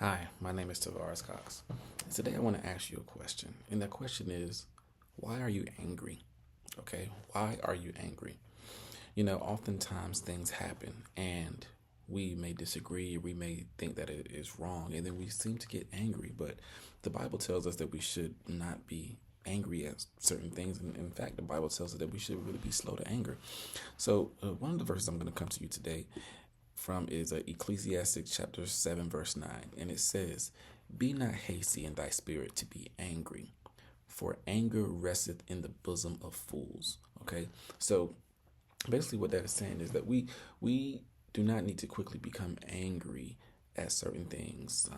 Hi, my name is Tavaris Cox. Today I want to ask you a question. And that question is, why are you angry? Okay, why are you angry? Oftentimes things happen and we may disagree, we may think that it is wrong, and then we seem to get angry. But the Bible tells us that we should not be angry at certain things. And in fact, the Bible tells us that we should really be slow to anger. So, one of the verses I'm going to come to you today from is Ecclesiastes chapter 7, verse 9. And it says, "Be not hasty in thy spirit to be angry, for anger resteth in the bosom of fools." Okay, so basically what that is saying is that we do not need to quickly become angry at certain things.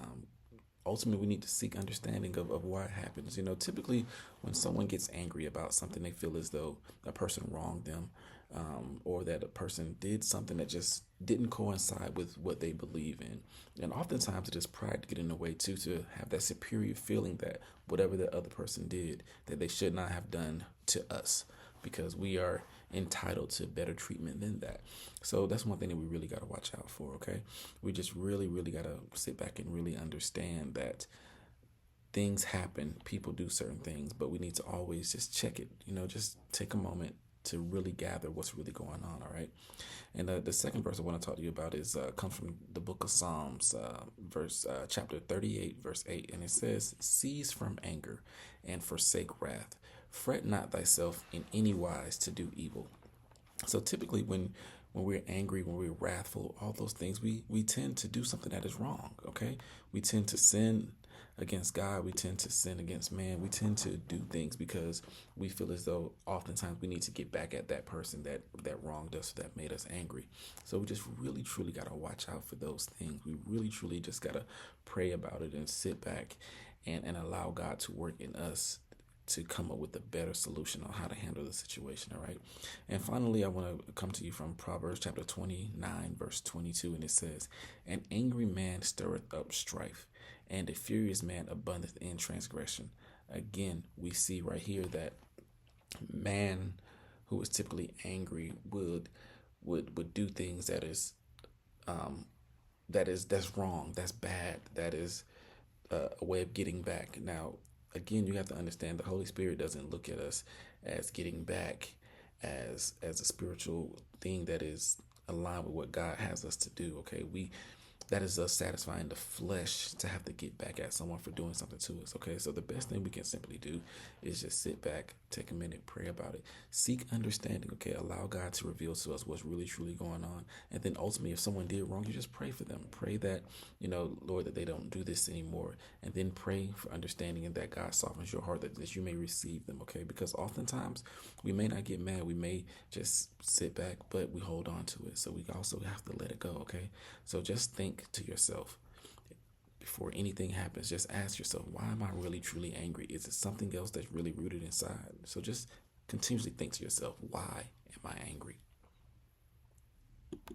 Ultimately, we need to seek understanding of why it happens. Typically when someone gets angry about something, they feel as though a person wronged them, or that a person did something that just didn't coincide with what they believe in. And oftentimes it is pride to get in the way too, to have that superior feeling that whatever the other person did, that they should not have done to us, because we are entitled to better treatment than that. So that's one thing that we really got to watch out for, okay? We just really, really got to sit back and really understand that things happen, people do certain things, but we need to always just check it, just take a moment to really gather what's really going on, all right? And the second verse I want to talk to you about is comes from the book of Psalms, chapter 38, verse 8, and it says, "Cease from anger and forsake wrath. Fret not thyself in any wise to do evil." So typically when we're angry, when we're wrathful, all those things, we tend to do something that is wrong, okay? We tend to sin against God. We tend to sin against man. We tend to do things because we feel as though oftentimes we need to get back at that person that wronged us, that made us angry. So we just really, truly got to watch out for those things. We really, truly just got to pray about it and sit back and allow God to work in us to come up with a better solution on how to handle the situation, all right? And finally, I want to come to you from Proverbs chapter 29, verse 22, and it says, "An angry man stirreth up strife, and a furious man abundeth in transgression." Again, we see right here that man who is typically angry would do things that's wrong, that's bad, that is a way of getting back. Now, again, you have to understand the Holy Spirit doesn't look at us as getting back as a spiritual thing that is aligned with what God has us to do. Okay, that is us satisfying the flesh to have to get back at someone for doing something to us. Okay, so the best thing we can simply do is just sit back, take a minute, pray about it, seek understanding. Okay, allow God to reveal to us what's really truly going on, and then ultimately, if someone did wrong, you just pray for them. Pray that Lord, that they don't do this anymore, and then pray for understanding and that God softens your heart, that you may receive them. Okay, because oftentimes we may not get mad, we may just sit back, but we hold on to it. So we also have to let it go. Okay, so just think to yourself before anything happens. Just ask yourself, why am I really truly angry? Is it something else that's really rooted inside? So just continuously think to yourself, why am I angry?